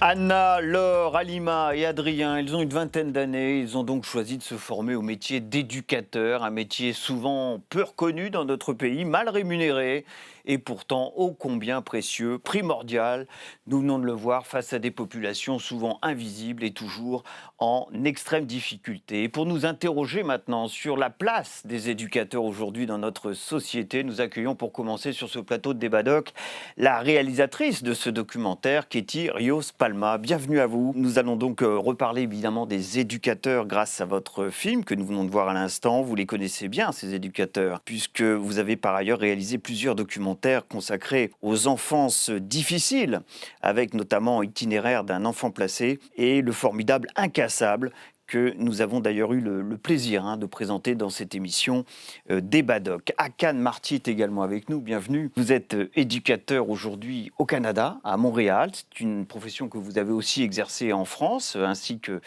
Anna, Laure, Alima et Adrien, ils ont une vingtaine d'années. Ils ont donc choisi de se former au métier d'éducateur, un métier souvent peu reconnu dans notre pays, mal rémunéré et pourtant ô combien précieux, primordial. Nous venons de le voir face à des populations souvent invisibles et toujours en extrême difficulté. Et pour nous interroger maintenant sur la place des éducateurs aujourd'hui dans notre société, nous accueillons pour commencer sur ce plateau de Débadoc la réalisatrice de ce documentaire, Ketty Rios-Palma. Bienvenue à vous. Nous allons donc reparler évidemment des éducateurs grâce à votre film que nous venons de voir à l'instant. Vous les connaissez bien, ces éducateurs, puisque vous avez par ailleurs réalisé plusieurs documentaires consacrés aux enfances difficiles, avec notamment Itinéraire d'un enfant placé et le formidable Incassable, que nous avons d'ailleurs eu le plaisir de présenter dans cette émission Débadoc. Hakan Marty est également avec nous, bienvenue. Vous êtes éducateur aujourd'hui au Canada, à Montréal. C'est une profession que vous avez aussi exercée en France, ainsi que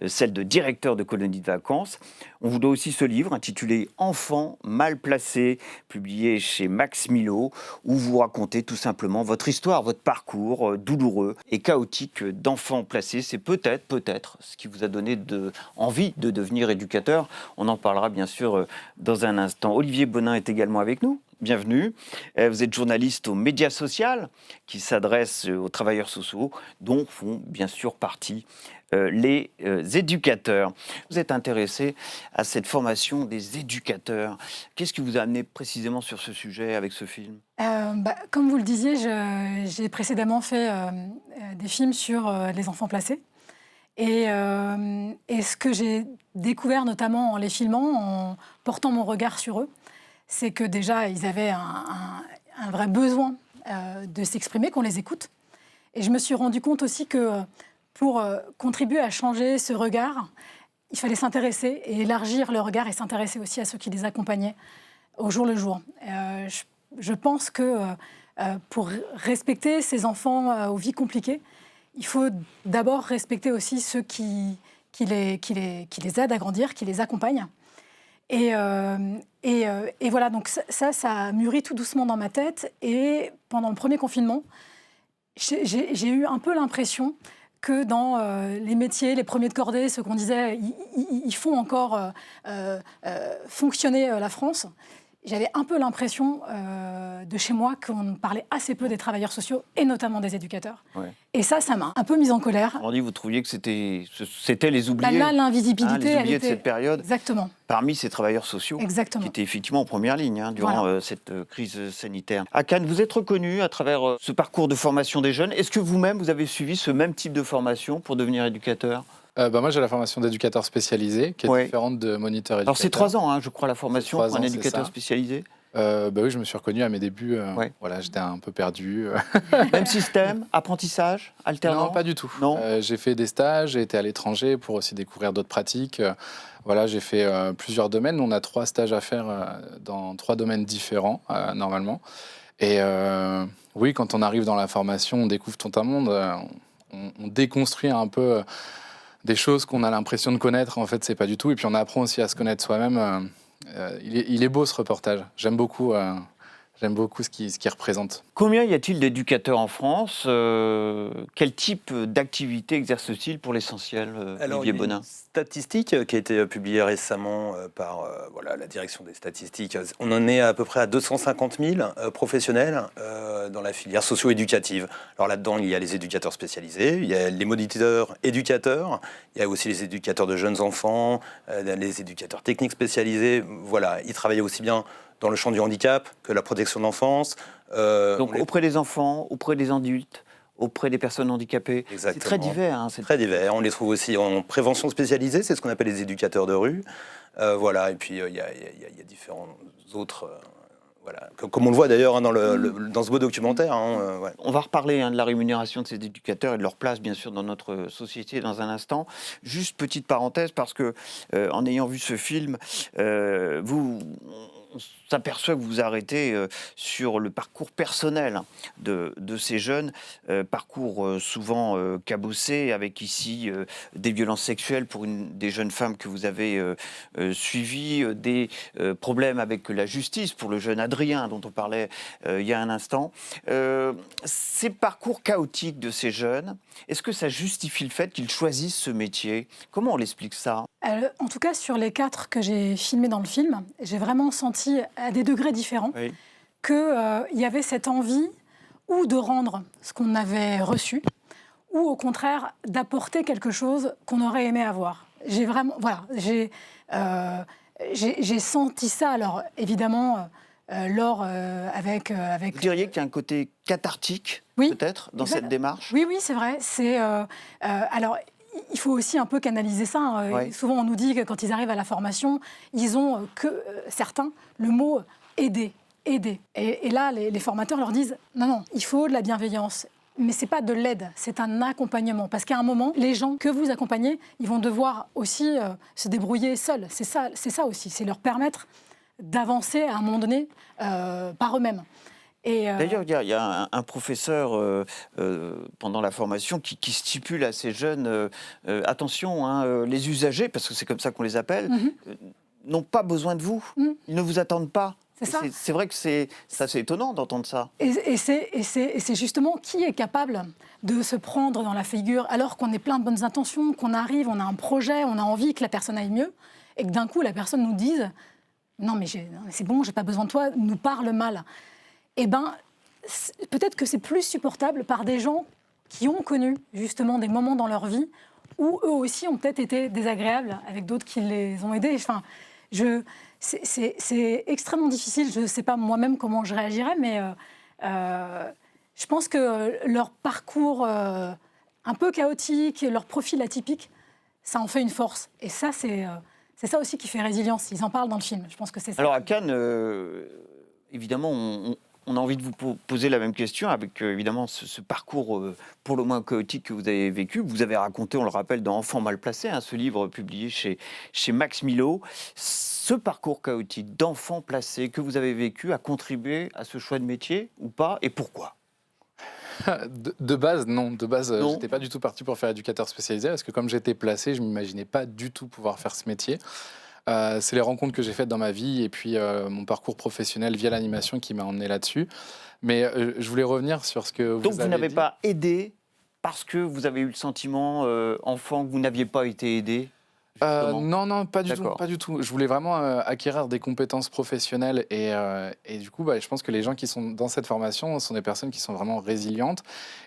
celle de directeur de colonie de vacances. On vous doit aussi ce livre intitulé « Enfants mal placés », publié chez Max Milo, où vous racontez tout simplement votre histoire, votre parcours douloureux et chaotique d'enfants placés. C'est peut-être ce qui vous a donné envie de devenir éducateur. On en parlera bien sûr dans un instant. Olivier Bonin est également avec nous. Bienvenue. Vous êtes journaliste au Média Social qui s'adresse aux travailleurs sociaux dont font bien sûr partie les éducateurs. Vous êtes intéressé à cette formation des éducateurs. Qu'est-ce qui vous a amené précisément sur ce sujet avec ce film ? Comme vous le disiez, j'ai précédemment fait des films sur les enfants placés. Et ce que j'ai découvert, notamment en les filmant, en portant mon regard sur eux, c'est que déjà, ils avaient un vrai besoin de s'exprimer, qu'on les écoute. Et je me suis rendu compte aussi que pour contribuer à changer ce regard, il fallait s'intéresser et élargir le regard et s'intéresser aussi à ceux qui les accompagnaient au jour le jour. Je pense que pour respecter ces enfants aux vies compliquées, il faut d'abord respecter aussi ceux qui les aident à grandir, qui les accompagnent. Et voilà, donc ça a mûri tout doucement dans ma tête. Et pendant le premier confinement, j'ai eu un peu l'impression que dans les métiers, les premiers de cordée, ce qu'on disait, ils font encore fonctionner la France. J'avais un peu l'impression de chez moi qu'on parlait assez peu des travailleurs sociaux et notamment des éducateurs. Ouais. Et ça m'a un peu mise en colère. On dit, vous trouviez que c'était les oubliés. Là, l'invisibilité, les oubliés de cette période. Exactement. Parmi ces travailleurs sociaux. Exactement. Qui étaient effectivement en première ligne durant cette crise sanitaire. Hakan, vous êtes reconnu à travers ce parcours de formation des jeunes. Est-ce que vous-même, vous avez suivi ce même type de formation pour devenir éducateur ? Moi, j'ai la formation d'éducateur spécialisé, qui est différente de moniteur éducateur. Alors, c'est 3 ans, je crois, la formation pour un éducateur spécialisé. Oui, je me suis reconnu à mes débuts. Voilà, j'étais un peu perdu. Même système, apprentissage, alternant ? Non, pas du tout. J'ai fait des stages, j'ai été à l'étranger pour aussi découvrir d'autres pratiques. Voilà, j'ai fait plusieurs domaines. On a 3 stages à faire dans 3 domaines différents, normalement. Et oui, quand on arrive dans la formation, on découvre tout un monde. On déconstruit un peu des choses qu'on a l'impression de connaître. En fait, c'est pas du tout. Et puis, on apprend aussi à se connaître soi-même. Il est beau, ce reportage. J'aime beaucoup ce qu'il représente. Combien y a-t-il d'éducateurs en France ? Quel type d'activité exercent-ils pour l'essentiel, Olivier Bonin ? Statistique qui a été publiée récemment par la direction des statistiques. On en est à peu près à 250 000 professionnels dans la filière socio-éducative. Alors là-dedans, il y a les éducateurs spécialisés, il y a les moniteurs éducateurs, il y a aussi les éducateurs de jeunes enfants, les éducateurs techniques spécialisés. Voilà, ils travaillent aussi bien dans le champ du handicap que la protection de l'enfance. Donc auprès des enfants, auprès des adultes, auprès des personnes handicapées. Exactement. C'est très divers. Très divers. On les trouve aussi en prévention spécialisée, c'est ce qu'on appelle les éducateurs de rue. Et puis il y a différents autres... Comme on le voit d'ailleurs dans ce beau documentaire. On va reparler de la rémunération de ces éducateurs et de leur place, bien sûr, dans notre société dans un instant. Juste petite parenthèse, parce que en ayant vu ce film, on s'aperçoit que vous arrêtez sur le parcours personnel de ces jeunes, parcours souvent cabossé, avec ici des violences sexuelles pour une des jeunes femmes que vous avez suivies, des problèmes avec la justice pour le jeune Adrien dont on parlait il y a un instant. Ces parcours chaotiques de ces jeunes, est-ce que ça justifie le fait qu'ils choisissent ce métier? Comment on l'explique ça? En tout cas, sur les 4 que j'ai filmés dans le film, j'ai vraiment senti, à des degrés différents, Oui. qu'il y avait cette envie ou de rendre ce qu'on avait reçu, ou au contraire d'apporter quelque chose qu'on aurait aimé avoir. J'ai vraiment, voilà, j'ai senti ça. Alors évidemment, Laure avec Vous diriez qu'il y a un côté cathartique, Oui. peut-être, dans cette démarche? Oui, c'est vrai. Alors, il faut aussi un peu canaliser ça. Hein. Ouais. Souvent, on nous dit que quand ils arrivent à la formation, ils ont certains, le mot aider. Et là, les formateurs leur disent non, il faut de la bienveillance. Mais ce n'est pas de l'aide, c'est un accompagnement. Parce qu'à un moment, les gens que vous accompagnez, ils vont devoir aussi se débrouiller seuls. C'est ça aussi, c'est leur permettre d'avancer à un moment donné par eux-mêmes. D'ailleurs, il y a un professeur pendant la formation qui stipule à ces jeunes attention, hein, les usagers, parce que c'est comme ça qu'on les appelle, n'ont pas besoin de vous. Ils ne vous attendent pas. C'est ça. C'est vrai que c'est étonnant d'entendre ça. Et c'est justement qui est capable de se prendre dans la figure alors qu'on est plein de bonnes intentions, qu'on arrive, on a un projet, on a envie que la personne aille mieux, et que d'un coup la personne nous dise non mais c'est bon, j'ai pas besoin de toi, nous parle mal. Eh bien, peut-être que c'est plus supportable par des gens qui ont connu justement des moments dans leur vie où eux aussi ont peut-être été désagréables avec d'autres qui les ont aidés. Enfin, c'est extrêmement difficile. Je ne sais pas moi-même comment je réagirais, mais je pense que leur parcours un peu chaotique, leur profil atypique, ça en fait une force. Et ça, c'est ça aussi qui fait résilience. Ils en parlent dans le film. Je pense que c'est ça. Alors à Cannes, évidemment, on a envie de vous poser la même question avec évidemment ce parcours pour le moins chaotique que vous avez vécu. Vous avez raconté, on le rappelle, dans Enfants mal placés, hein, ce livre publié chez Max Milo. Ce parcours chaotique d'enfants placés que vous avez vécu a contribué à ce choix de métier ou pas, et pourquoi? De base, non. De base, Non. j'étais pas du tout parti pour faire éducateur spécialisé, parce que comme j'étais placé, je m'imaginais pas du tout pouvoir faire ce métier. C'est les rencontres que j'ai faites dans ma vie et puis mon parcours professionnel via l'animation qui m'a emmené là-dessus. Mais je voulais revenir sur ce que vous Donc vous avez n'avez dit. pas aidé parce que vous avez eu le sentiment, enfant, que vous n'aviez pas été aidé? Justement. Non, pas du tout, D'accord. pas du tout. Je voulais vraiment acquérir des compétences professionnelles et du coup, je pense que les gens qui sont dans cette formation sont des personnes qui sont vraiment résilientes.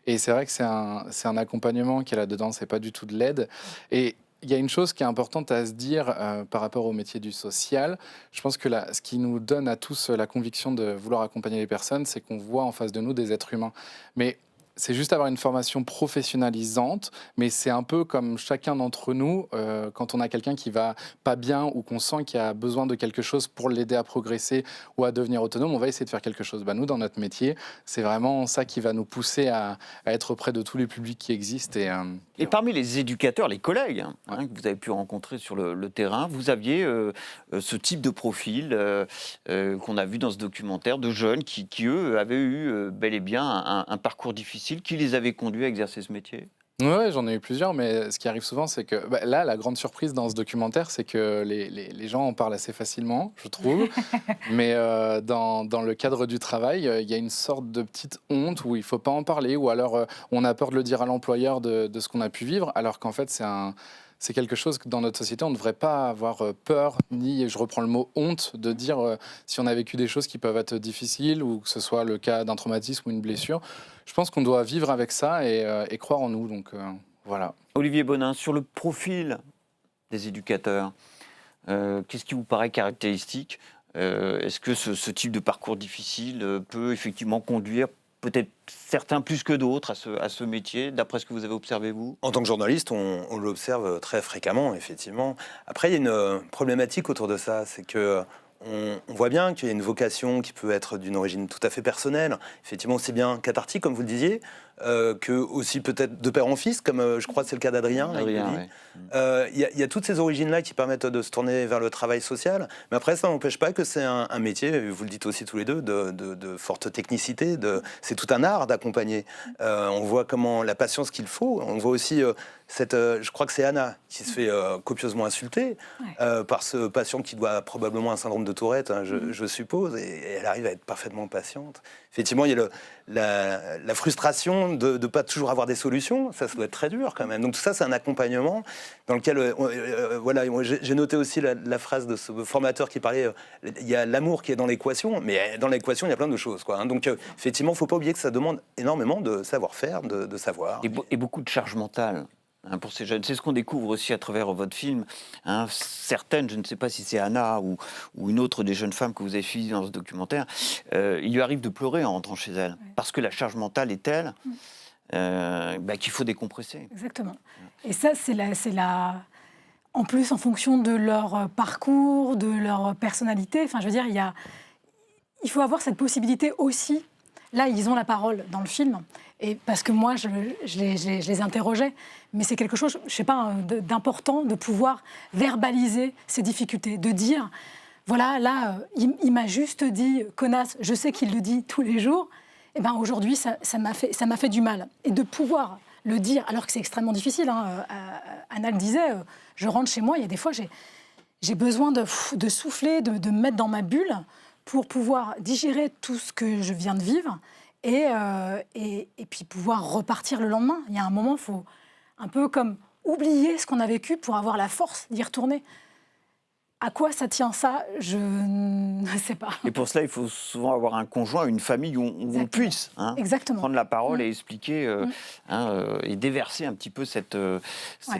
Et c'est vrai que c'est un accompagnement qui est là-dedans, c'est pas du tout de l'aide. Et il y a une chose qui est importante à se dire par rapport au métier du social. Je pense que ce qui nous donne à tous la conviction de vouloir accompagner les personnes, c'est qu'on voit en face de nous des êtres humains. Mais c'est juste avoir une formation professionnalisante, mais c'est un peu comme chacun d'entre nous, quand on a quelqu'un qui va pas bien ou qu'on sent qu'il a besoin de quelque chose pour l'aider à progresser ou à devenir autonome, on va essayer de faire quelque chose. Nous, dans notre métier, c'est vraiment ça qui va nous pousser à être auprès de tous les publics qui existent. Et parmi les éducateurs, les collègues que vous avez pu rencontrer sur le terrain, vous aviez ce type de profil qu'on a vu dans ce documentaire, de jeunes qui eux, avaient eu bel et bien un parcours difficile qui les avait conduits à exercer ce métier? Ouais, j'en ai eu plusieurs, mais ce qui arrive souvent, c'est que là, la grande surprise dans ce documentaire, c'est que les gens en parlent assez facilement, je trouve. Mais dans le cadre du travail, il y a une sorte de petite honte où il ne faut pas en parler, ou alors on a peur de le dire à l'employeur de ce qu'on a pu vivre, alors qu'en fait, c'est quelque chose que dans notre société, on ne devrait pas avoir peur, ni, je reprends le mot honte, de dire si on a vécu des choses qui peuvent être difficiles, ou que ce soit le cas d'un traumatisme ou une blessure. Je pense qu'on doit vivre avec ça et croire en nous. Donc voilà. Olivier Bonin, sur le profil des éducateurs, qu'est-ce qui vous paraît caractéristique? Est-ce que ce type de parcours difficile peut effectivement conduire peut-être certains plus que d'autres à ce métier, d'après ce que vous avez observé, vous? En tant que journaliste, on l'observe très fréquemment, effectivement. Après, il y a une problématique autour de ça, c'est que on voit bien qu'il y a une vocation qui peut être d'une origine tout à fait personnelle, effectivement aussi bien cathartique, comme vous le disiez, que aussi peut-être de père en fils, comme je crois que c'est le cas d'Adrien. Adrien, Il y a toutes ces origines-là qui permettent de se tourner vers le travail social. Mais après, ça n'empêche pas que c'est un métier, vous le dites aussi tous les deux, de forte technicité. C'est tout un art d'accompagner. On voit comment la patience qu'il faut. On voit aussi je crois que c'est Anna qui se fait copieusement insulter par ce patient qui doit probablement un syndrome de Tourette, hein, je suppose, et elle arrive à être parfaitement patiente. Effectivement, il y a la frustration de ne pas toujours avoir des solutions. Ça doit être très dur quand même. Donc tout ça, c'est un accompagnement dans lequel, voilà, j'ai noté aussi la phrase de ce formateur qui parlait, il y a l'amour qui est dans l'équation, mais dans l'équation, il y a plein de choses, quoi, hein. Donc effectivement, il ne faut pas oublier que ça demande énormément de savoir-faire, de savoir. Et beaucoup de charge mentale. Pour ces jeunes. C'est ce qu'on découvre aussi à travers votre film. Certaines, je ne sais pas si c'est Anna ou une autre des jeunes femmes que vous avez suivies dans ce documentaire, il lui arrive de pleurer en rentrant chez elle, parce que la charge mentale est telle qu'il faut décompresser. Exactement. Et ça, c'est en plus, en fonction de leur parcours, de leur personnalité, enfin, je veux dire, il faut avoir cette possibilité aussi. Là, ils ont la parole dans le film, et parce que moi, je les interrogeais, mais c'est quelque chose, je ne sais pas, d'important de pouvoir verbaliser ces difficultés, de dire, voilà, là, il m'a juste dit, connasse, je sais qu'il le dit tous les jours, et ben aujourd'hui, ça m'a fait du mal. Et de pouvoir le dire, alors que c'est extrêmement difficile, hein, Anna le disait, je rentre chez moi, il y a des fois, j'ai besoin de souffler, de me mettre dans ma bulle, pour pouvoir digérer tout ce que je viens de vivre et puis pouvoir repartir le lendemain. Il y a un moment, il faut un peu comme oublier ce qu'on a vécu pour avoir la force d'y retourner. À quoi ça tient ça? Je ne sais pas. Et pour cela, il faut souvent avoir un conjoint, une famille où on puisse prendre la parole et expliquer et déverser un petit peu cette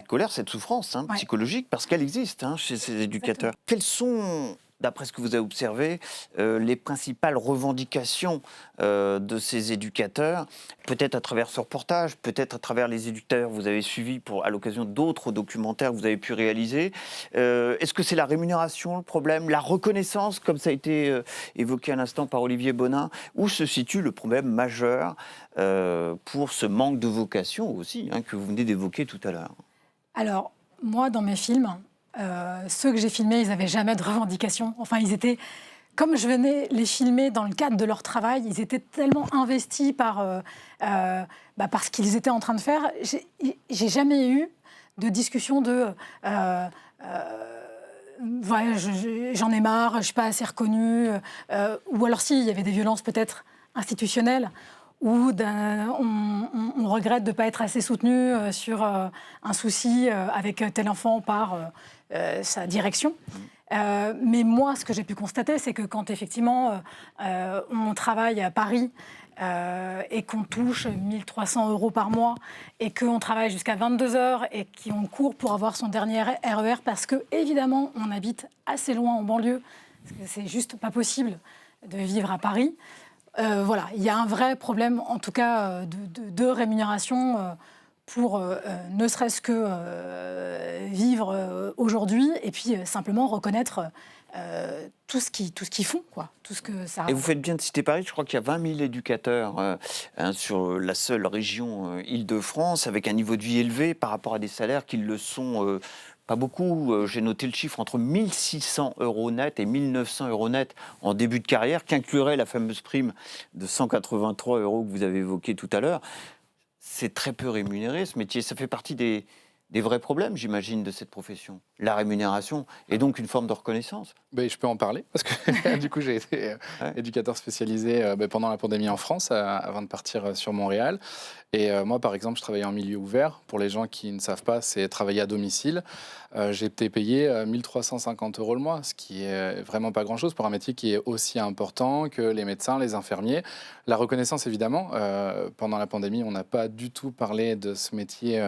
colère, cette souffrance psychologique, parce qu'elle existe chez ces éducateurs. Exactement. Quels sont, d'après ce que vous avez observé, les principales revendications de ces éducateurs, peut-être à travers ce reportage, peut-être à travers les éducateurs que vous avez suivis à l'occasion d'autres documentaires que vous avez pu réaliser. Est-ce que c'est la rémunération le problème, la reconnaissance, comme ça a été évoqué à l'instant par Olivier Bonin? Où se situe le problème majeur pour ce manque de vocation aussi, que vous venez d'évoquer tout à l'heure? Alors, moi, dans mes films, ceux que j'ai filmés, ils n'avaient jamais de revendications. Enfin, ils étaient, comme je venais les filmer dans le cadre de leur travail, ils étaient tellement investis par ce qu'ils étaient en train de faire. J'ai jamais eu de discussion de j'en ai marre, je ne suis pas assez reconnue. Ou alors si, il y avait des violences peut-être institutionnelles, où on regrette de ne pas être assez soutenu sur un souci avec tel enfant par sa direction. Mais moi, ce que j'ai pu constater, c'est que quand effectivement on travaille à Paris et qu'on touche 1 300 € par mois et qu'on travaille jusqu'à 22 heures et qu'on court pour avoir son dernier RER parce que, évidemment, on habite assez loin en banlieue, parce que c'est juste pas possible de vivre à Paris. Voilà, il y a un vrai problème, en tout cas, de rémunération pour ne serait-ce que vivre aujourd'hui et puis simplement reconnaître tout ce qu'ils font, quoi, tout ce que ça. Et vous faites bien de citer Paris, je crois qu'il y a 20 000 éducateurs sur la seule région Île-de-France, avec un niveau de vie élevé par rapport à des salaires qui le sont pas beaucoup. J'ai noté le chiffre entre 1 600 € net et 1 900 € net en début de carrière, qu'inclurait la fameuse prime de 183 € que vous avez évoquée tout à l'heure. C'est très peu rémunéré, ce métier. Ça fait partie des vrais problèmes, j'imagine, de cette profession. La rémunération et donc une forme de reconnaissance. Ben, je peux en parler, parce que du coup, j'ai été éducateur spécialisé pendant la pandémie en France, avant de partir sur Montréal. Et moi, par exemple, je travaillais en milieu ouvert. Pour les gens qui ne savent pas, c'est travailler à domicile. J'ai été payé 1 350 € le mois, ce qui est vraiment pas grand-chose pour un métier qui est aussi important que les médecins, les infirmiers. La reconnaissance, évidemment. Pendant la pandémie, on n'a pas du tout parlé de ce métier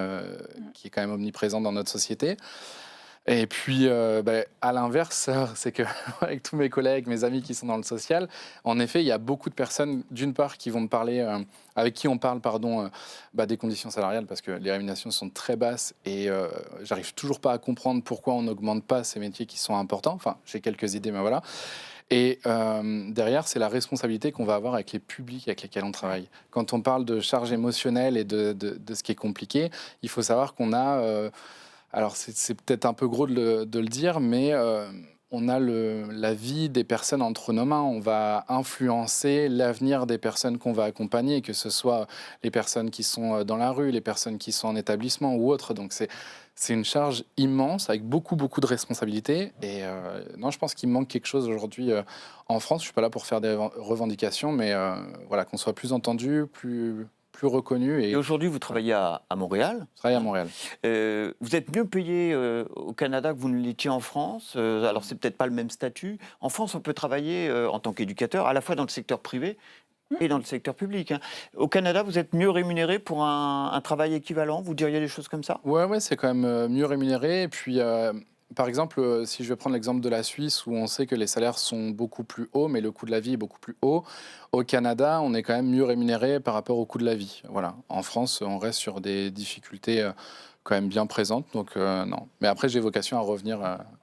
qui est quand même omniprésent dans notre société. Et puis, à l'inverse, c'est qu'avec tous mes collègues, mes amis qui sont dans le social, en effet, il y a beaucoup de personnes, d'une part, qui vont me parler, avec qui on parle, des conditions salariales, parce que les rémunérations sont très basses et j'arrive toujours pas à comprendre pourquoi on n'augmente pas ces métiers qui sont importants. Enfin, j'ai quelques idées, mais voilà. Et derrière, c'est la responsabilité qu'on va avoir avec les publics avec lesquels on travaille. Quand on parle de charge émotionnelle et de ce qui est compliqué, il faut savoir qu'on a... alors, c'est peut-être un peu gros de le dire, mais on a la vie des personnes entre nos mains. On va influencer l'avenir des personnes qu'on va accompagner, que ce soit les personnes qui sont dans la rue, les personnes qui sont en établissement ou autres. Donc, c'est une charge immense avec beaucoup, beaucoup de responsabilités. Et non, je pense qu'il manque quelque chose aujourd'hui en France. Je ne suis pas là pour faire des revendications, mais voilà, qu'on soit plus entendu, plus reconnu. Et aujourd'hui, vous travaillez à Montréal. Je travaille à Montréal. Vous êtes mieux payé au Canada que vous ne l'étiez en France. Alors, c'est peut-être pas le même statut. En France, on peut travailler en tant qu'éducateur, à la fois dans le secteur privé et dans le secteur public. Au Canada, vous êtes mieux rémunéré pour un travail équivalent. Vous diriez des choses comme ça? Ouais, c'est quand même mieux rémunéré. Et puis, par exemple, si je vais prendre l'exemple de la Suisse, où on sait que les salaires sont beaucoup plus hauts, mais le coût de la vie est beaucoup plus haut. Au Canada, on est quand même mieux rémunéré par rapport au coût de la vie. Voilà. En France, on reste sur des difficultés quand même bien présentes. Donc, non. Mais après, j'ai vocation à revenir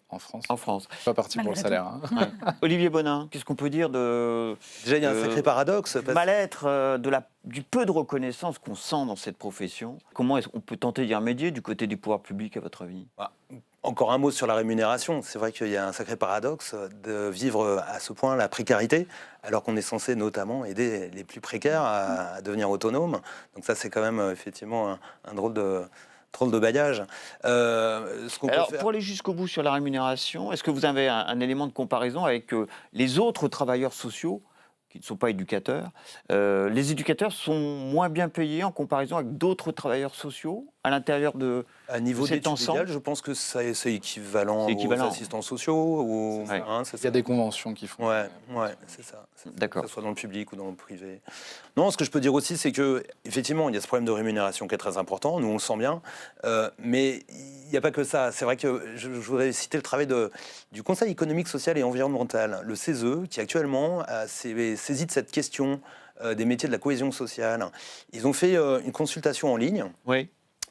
en France. En France. Je suis pas parti pour le salaire. Hein. Ouais. Olivier Bonin, qu'est-ce qu'on peut dire de... Déjà, il y a un sacré paradoxe. Mal-être, du peu de reconnaissance qu'on sent dans cette profession. Comment est-ce qu'on peut tenter d'y remédier du côté du pouvoir public, à votre avis? Encore un mot sur la rémunération. C'est vrai qu'il y a un sacré paradoxe de vivre à ce point la précarité, alors qu'on est censé notamment aider les plus précaires à devenir autonomes. Donc ça, c'est quand même effectivement un drôle de bagage. Alors, pour aller jusqu'au bout sur la rémunération, est-ce que vous avez un élément de comparaison avec les autres travailleurs sociaux qui ne sont pas éducateurs? Les éducateurs sont moins bien payés en comparaison avec d'autres travailleurs sociaux à l'intérieur de à niveau cet d'études ensemble? légales, je pense que c'est équivalent aux assistants sociaux. Ouais. Il y a des conventions qui font. Ouais, c'est ça. D'accord. Que ce soit dans le public ou dans le privé. Non, ce que je peux dire aussi, c'est que effectivement, il y a ce problème de rémunération qui est très important. Nous, on le sent bien, mais il n'y a pas que ça. C'est vrai que je voudrais citer le travail du Conseil économique, social et environnemental, le CESE, qui actuellement s'est saisi de cette question des métiers de la cohésion sociale. Ils ont fait une consultation en ligne. Oui.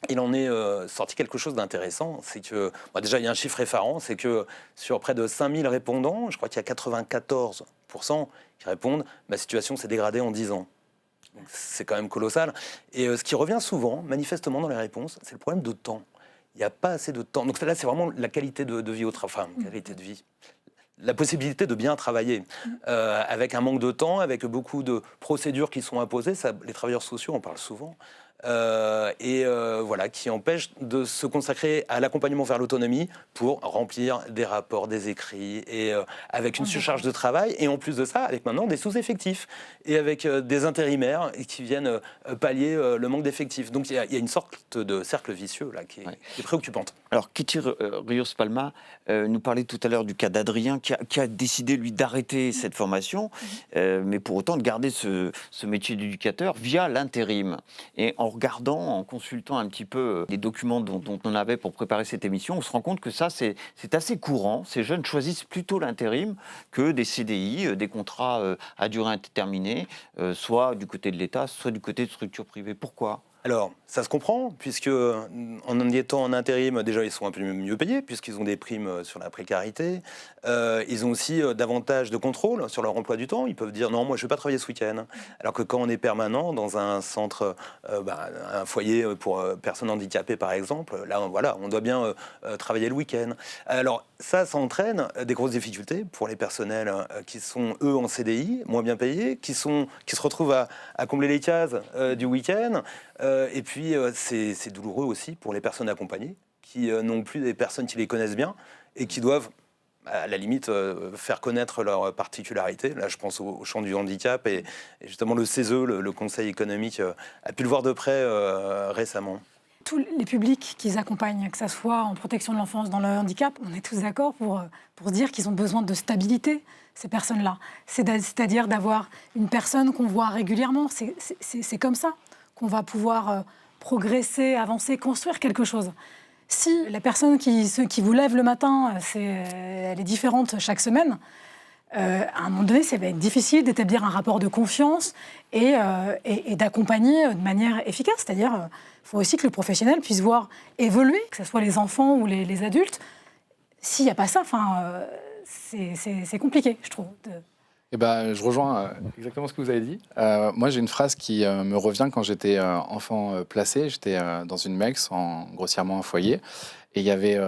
Il en est sorti quelque chose d'intéressant, c'est que, déjà il y a un chiffre effarant, c'est que sur près de 5000 répondants, je crois qu'il y a 94% qui répondent « ma situation s'est dégradée en 10 ans ». C'est quand même colossal. Et ce qui revient souvent, manifestement dans les réponses, c'est le problème de temps. Il n'y a pas assez de temps. Donc là, c'est vraiment la qualité de vie au travail, qualité de vie. La possibilité de bien travailler, avec un manque de temps, avec beaucoup de procédures qui sont imposées, ça, les travailleurs sociaux en parlent souvent, voilà, qui empêchent de se consacrer à l'accompagnement vers l'autonomie pour remplir des rapports, des écrits, et avec une surcharge de travail, et en plus de ça, avec maintenant des sous-effectifs, et avec des intérimaires qui viennent pallier le manque d'effectifs. Donc il y a une sorte de cercle vicieux là, qui est préoccupante. Alors, Kitty Rios-Palma nous parlait tout à l'heure du cas d'Adrien, qui a décidé, lui, d'arrêter cette formation, mais pour autant de garder ce métier d'éducateur via l'intérim. Et en regardant, en consultant un petit peu les documents dont on avait pour préparer cette émission, on se rend compte que ça, c'est assez courant. Ces jeunes choisissent plutôt l'intérim que des CDI, des contrats à durée indéterminée, soit du côté de l'État, soit du côté de structures privées. Pourquoi ? Alors, ça se comprend, puisque en y étant en intérim, déjà, ils sont un peu mieux payés, puisqu'ils ont des primes sur la précarité. Ils ont aussi davantage de contrôle sur leur emploi du temps. Ils peuvent dire, non, moi, je ne vais pas travailler ce week-end. Alors que quand on est permanent dans un centre, un foyer pour personnes handicapées, par exemple, là, voilà, on doit bien travailler le week-end. Alors, ça entraîne des grosses difficultés pour les personnels qui sont, eux, en CDI, moins bien payés, qui se retrouvent à combler les cases du week-end. Et puis, c'est douloureux aussi pour les personnes accompagnées, qui n'ont plus des personnes qui les connaissent bien et qui doivent, à la limite, faire connaître leurs particularités. Là, je pense au champ du handicap. Et justement, le CESE, le Conseil économique, a pu le voir de près récemment. Tous les publics qu'ils accompagnent, que ce soit en protection de l'enfance, dans le handicap, on est tous d'accord pour se dire qu'ils ont besoin de stabilité, ces personnes-là. C'est-à-dire d'avoir une personne qu'on voit régulièrement. C'est comme ça qu'on va pouvoir progresser, avancer, construire quelque chose. Si la personne qui vous lève le matin, elle est différente chaque semaine, à un moment donné, ça va être difficile d'établir un rapport de confiance et d'accompagner de manière efficace. C'est-à-dire, il faut aussi que le professionnel puisse voir évoluer, que ce soit les enfants ou les adultes. S'il n'y a pas ça, c'est compliqué, je trouve. Eh ben, je rejoins exactement ce que vous avez dit. Moi, j'ai une phrase qui me revient quand j'étais enfant placé. J'étais dans une MEX, grossièrement un foyer. Et il y avait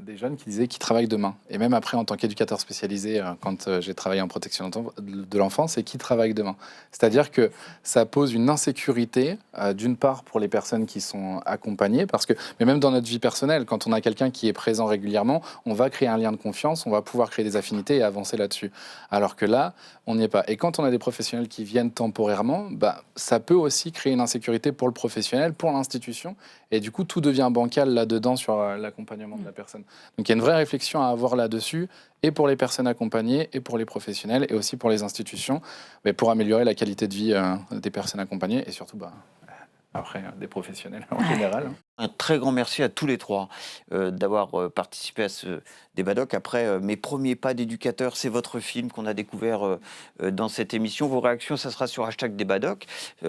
des jeunes qui disaient qu'ils travaillent demain. Et même après, en tant qu'éducateur spécialisé, quand j'ai travaillé en protection de l'enfance, c'est qui travaille demain. C'est-à-dire que ça pose une insécurité, d'une part pour les personnes qui sont accompagnées, mais même dans notre vie personnelle, quand on a quelqu'un qui est présent régulièrement, on va créer un lien de confiance, on va pouvoir créer des affinités et avancer là-dessus. Alors que là, on n'y est pas. Et quand on a des professionnels qui viennent temporairement, ça peut aussi créer une insécurité pour le professionnel, pour l'institution. Et du coup, tout devient bancal là-dedans sur l'accompagnement de la personne. Donc il y a une vraie réflexion à avoir là-dessus, et pour les personnes accompagnées, et pour les professionnels, et aussi pour les institutions, mais pour améliorer la qualité de vie des personnes accompagnées, et surtout après des professionnels en général. Un très grand merci à tous les trois d'avoir participé à ce débat doc. Après, mes premiers pas d'éducateur, c'est votre film qu'on a découvert dans cette émission. Vos réactions, ça sera sur #débatdoc,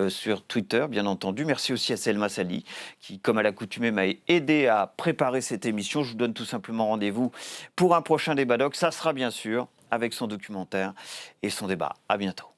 sur Twitter, bien entendu. Merci aussi à Selma Sali, qui, comme à l'accoutumée, m'a aidé à préparer cette émission. Je vous donne tout simplement rendez-vous pour un prochain débat doc. Ça sera bien sûr avec son documentaire et son débat. À bientôt.